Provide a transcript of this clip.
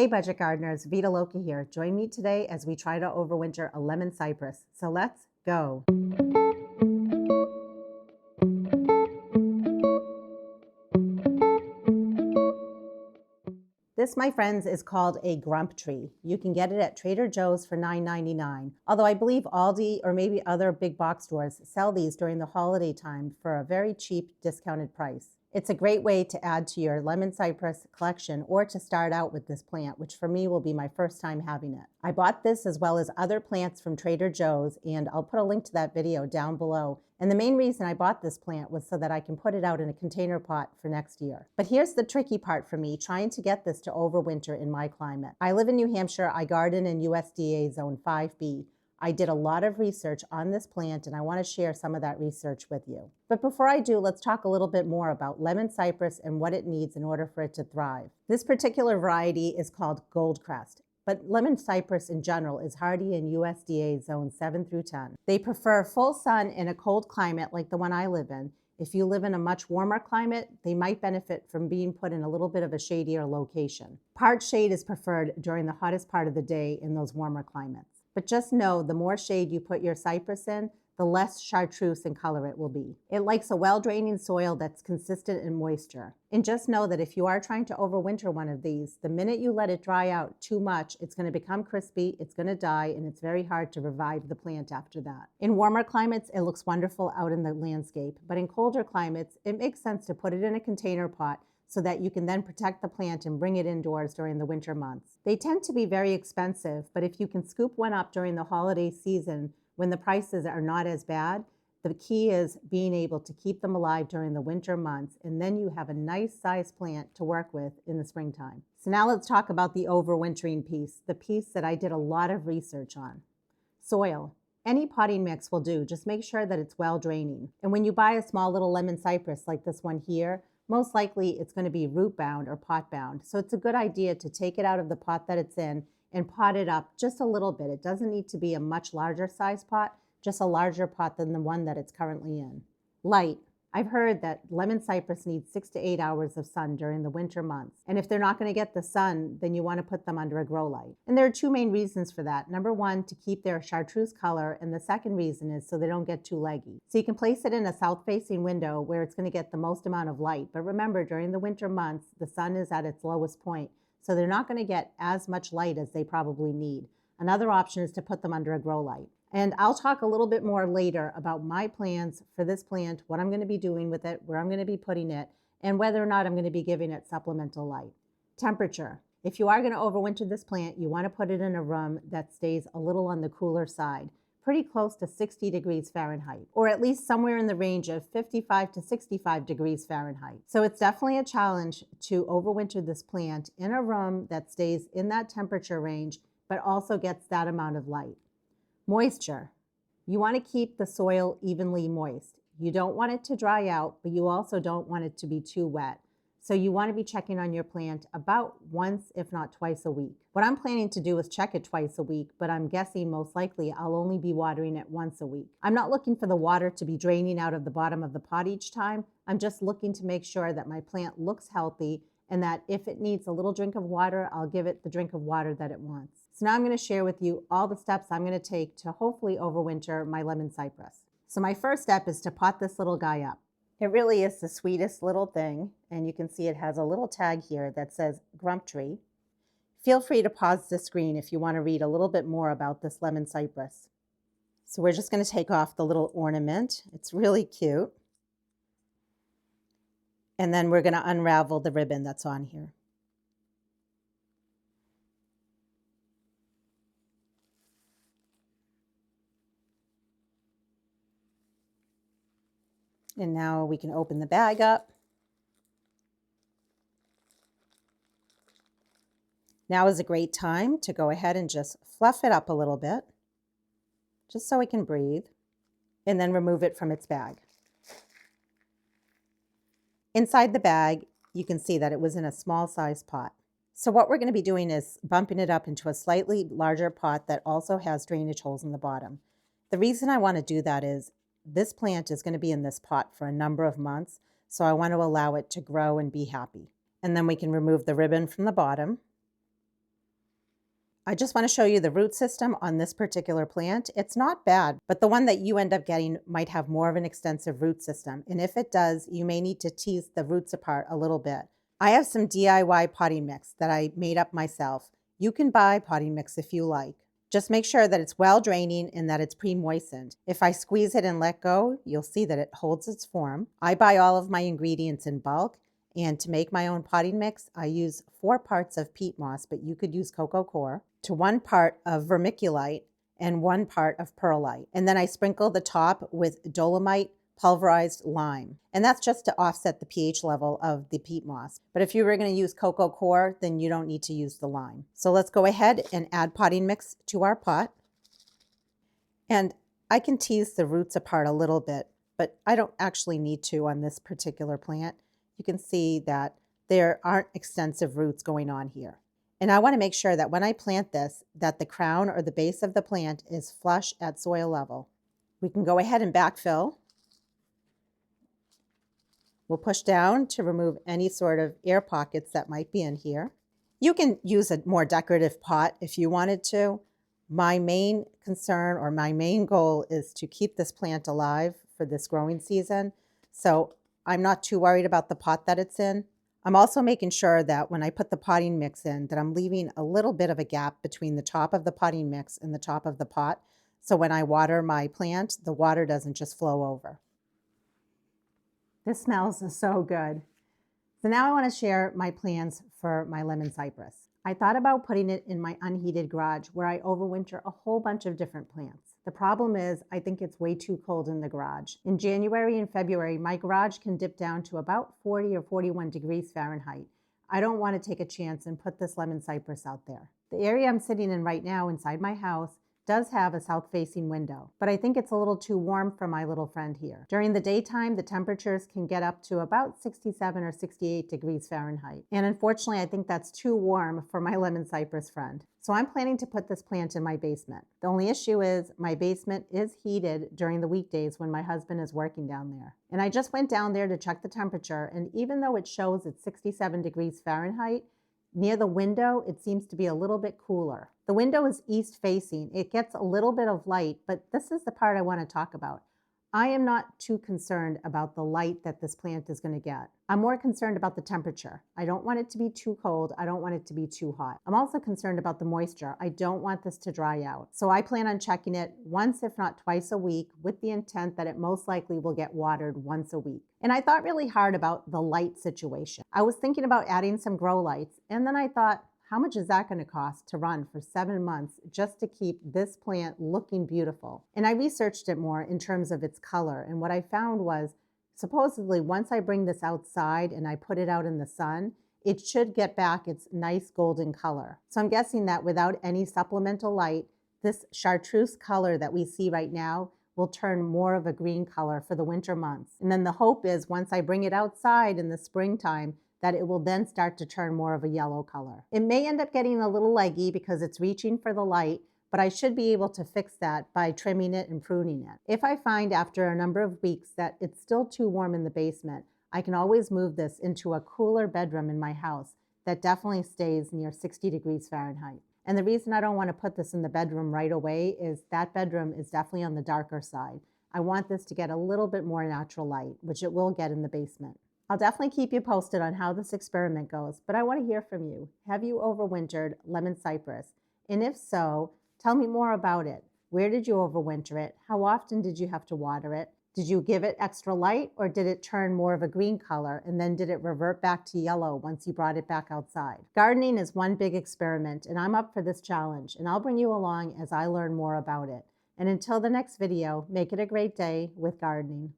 Hey budget gardeners, Vita Loca here. Join me today as we try to overwinter a lemon cypress. So let's go. This, my friends, is called a Grump Tree. You can get it at Trader Joe's for $9.99. Although I believe Aldi or maybe other big box stores sell these during the holiday time for a very cheap discounted price. It's a great way to add to your lemon cypress collection or to start out with this plant, which for me will be my first time having it. I bought this as well as other plants from Trader Joe's, and I'll put a link to that video down below. And the main reason I bought this plant was so that I can put it out in a container pot for next year. But here's the tricky part for me, trying to get this to overwinter in my climate. I live in New Hampshire. I garden in USDA Zone 5B. I did a lot of research on this plant, and I want to share some of that research with you. But before I do, let's talk a little bit more about lemon cypress and what it needs in order for it to thrive. This particular variety is called Goldcrest, but lemon cypress in general is hardy in USDA Zone 7 through 10. They prefer full sun in a cold climate like the one I live in. If you live in a much warmer climate, they might benefit from being put in a little bit of a shadier location. Part shade is preferred during the hottest part of the day in those warmer climates. But just know the more shade you put your cypress in, the less chartreuse in color it will be. It likes a well-draining soil that's consistent in moisture. And just know that if you are trying to overwinter one of these, the minute you let it dry out too much, it's going to become crispy, it's going to die, and it's very hard to revive the plant after that. In warmer climates, it looks wonderful out in the landscape, but in colder climates, it makes sense to put it in a container pot so that you can then protect the plant and bring it indoors during the winter months. They tend to be very expensive, but if you can scoop one up during the holiday season when the prices are not as bad, the key is being able to keep them alive during the winter months, and then you have a nice sized plant to work with in the springtime. So now let's talk about the overwintering piece, the piece that I did a lot of research on. Soil. Any potting mix will do, just make sure that it's well draining. And when you buy a small little lemon cypress like this one here, most likely it's going to be root bound or pot bound. So it's a good idea to take it out of the pot that it's in and pot it up just a little bit. It doesn't need to be a much larger size pot, just a larger pot than the one that it's currently in. Light. I've heard that lemon cypress needs 6 to 8 hours of sun during the winter months. And if they're not going to get the sun, then you want to put them under a grow light. And there are two main reasons for that. Number one, to keep their chartreuse color. And the second reason is so they don't get too leggy. So you can place it in a south-facing window where it's going to get the most amount of light. But remember, during the winter months, the sun is at its lowest point. So they're not going to get as much light as they probably need. Another option is to put them under a grow light. And I'll talk a little bit more later about my plans for this plant, what I'm going to be doing with it, where I'm going to be putting it, and whether or not I'm going to be giving it supplemental light. Temperature. If you are going to overwinter this plant, you want to put it in a room that stays a little on the cooler side, pretty close to 60 degrees Fahrenheit, or at least somewhere in the range of 55 to 65 degrees Fahrenheit. So it's definitely a challenge to overwinter this plant in a room that stays in that temperature range, but also gets that amount of light. Moisture. You want to keep the soil evenly moist. You don't want it to dry out, but you also don't want it to be too wet. So you want to be checking on your plant about once, if not twice a week. What I'm planning to do is check it twice a week, but I'm guessing most likely I'll only be watering it once a week. I'm not looking for the water to be draining out of the bottom of the pot each time. I'm just looking to make sure that my plant looks healthy and that if it needs a little drink of water, I'll give it the drink of water that it wants. So now I'm going to share with you all the steps I'm going to take to hopefully overwinter my lemon cypress. So my first step is to pot this little guy up. It really is the sweetest little thing, and you can see it has a little tag here that says Grump Tree. Feel free to pause the screen if you want to read a little bit more about this lemon cypress. So we're just going to take off the little ornament. It's really cute. And then we're going to unravel the ribbon that's on here. And now we can open the bag up. Now is a great time to go ahead and just fluff it up a little bit, just so it can breathe, and then remove it from its bag. Inside the bag, you can see that it was in a small size pot. So what we're going to be doing is bumping it up into a slightly larger pot that also has drainage holes in the bottom. The reason I want to do that is this plant is going to be in this pot for a number of months, so I want to allow it to grow and be happy. And then we can remove the ribbon from the bottom. I just want to show you the root system on this particular plant. It's not bad, but the one that you end up getting might have more of an extensive root system. And if it does, you may need to tease the roots apart a little bit. I have some DIY potting mix that I made up myself. You can buy potting mix if you like. Just make sure that it's well draining and that it's pre-moistened. If I squeeze it and let go, you'll see that it holds its form. I buy all of my ingredients in bulk. And to make my own potting mix, I use 4 parts of peat moss, but you could use coco coir, to 1 part of vermiculite and 1 part of perlite. And then I sprinkle the top with dolomite pulverized lime. And that's just to offset the pH level of the peat moss. But if you were going to use coco coir, then you don't need to use the lime. So let's go ahead and add potting mix to our pot. And I can tease the roots apart a little bit, but I don't actually need to on this particular plant. You can see that there aren't extensive roots going on here. And I want to make sure that when I plant this, that the crown or the base of the plant is flush at soil level. We can go ahead and backfill. We'll push down to remove any sort of air pockets that might be in here. You can use a more decorative pot if you wanted to. My main concern or my main goal is to keep this plant alive for this growing season. So I'm not too worried about the pot that it's in. I'm also making sure that when I put the potting mix in, that I'm leaving a little bit of a gap between the top of the potting mix and the top of the pot. So when I water my plant, the water doesn't just flow over. This smells so good. So now I want to share my plans for my lemon cypress. I thought about putting it in my unheated garage where I overwinter a whole bunch of different plants. The problem is I think it's way too cold in the garage. In January and February, my garage can dip down to about 40 or 41 degrees Fahrenheit. I don't want to take a chance and put this lemon cypress out there. The area I'm sitting in right now inside my house does have a south-facing window, but I think it's a little too warm for my little friend here. During the daytime, the temperatures can get up to about 67 or 68 degrees Fahrenheit. And unfortunately, I think that's too warm for my lemon cypress friend. So I'm planning to put this plant in my basement. The only issue is my basement is heated during the weekdays when my husband is working down there. And I just went down there to check the temperature, and even though it shows it's 67 degrees Fahrenheit, near the window, it seems to be a little bit cooler. The window is east facing. It gets a little bit of light, but this is the part I want to talk about. I am not too concerned about the light that this plant is going to get. I'm more concerned about the temperature. I don't want it to be too cold. I don't want it to be too hot. I'm also concerned about the moisture. I don't want this to dry out. So I plan on checking it once, if not twice a week, with the intent that it most likely will get watered once a week. And I thought really hard about the light situation. I was thinking about adding some grow lights, and then I thought, how much is that going to cost to run for 7 months just to keep this plant looking beautiful? And I researched it more in terms of its color. And what I found was, supposedly, once I bring this outside and I put it out in the sun, it should get back its nice golden color. So I'm guessing that without any supplemental light, this chartreuse color that we see right now will turn more of a green color for the winter months. And then the hope is once I bring it outside in the springtime, that it will then start to turn more of a yellow color. It may end up getting a little leggy because it's reaching for the light, but I should be able to fix that by trimming it and pruning it. If I find after a number of weeks that it's still too warm in the basement, I can always move this into a cooler bedroom in my house that definitely stays near 60 degrees Fahrenheit. And the reason I don't want to put this in the bedroom right away is that bedroom is definitely on the darker side. I want this to get a little bit more natural light, which it will get in the basement. I'll definitely keep you posted on how this experiment goes, but I want to hear from you. Have you overwintered lemon cypress? And if so, tell me more about it. Where did you overwinter it? How often did you have to water it? Did you give it extra light, or did it turn more of a green color, and then did it revert back to yellow once you brought it back outside? Gardening is one big experiment, and I'm up for this challenge, and I'll bring you along as I learn more about it. And until the next video, make it a great day with gardening.